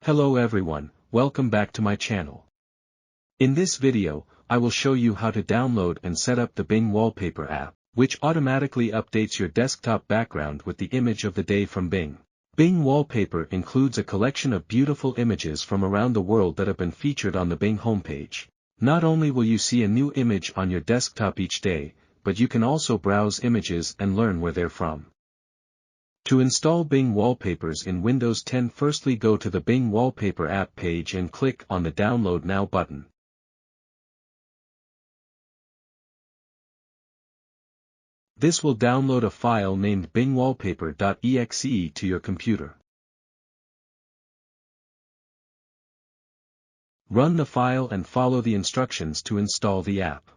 Hello everyone, welcome back to my channel. In this video, I will show you how to download and set up the Bing Wallpaper app, which automatically updates your desktop background with the image of the day from Bing. Bing Wallpaper includes a collection of beautiful images from around the world that have been featured on the Bing homepage. Not only will you see a new image on your desktop each day, but you can also browse images and learn where they're from. To install Bing Wallpapers in Windows 10, firstly go to the Bing Wallpaper app page and click on the Download Now button. This will download a file named bingwallpaper.exe to your computer. Run the file and follow the instructions to install the app.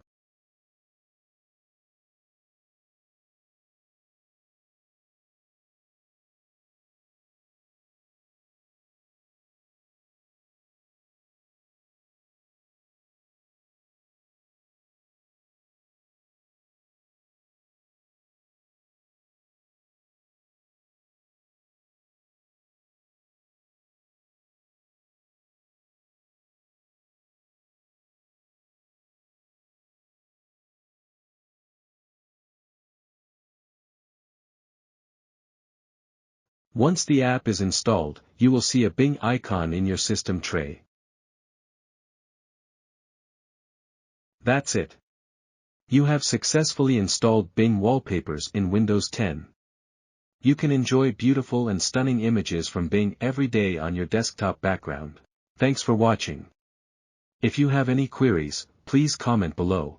Once the app is installed, you will see a Bing icon in your system tray. That's it. You have successfully installed Bing Wallpapers in Windows 10. You can enjoy beautiful and stunning images from Bing every day on your desktop background. Thanks for watching. If you have any queries, please comment below.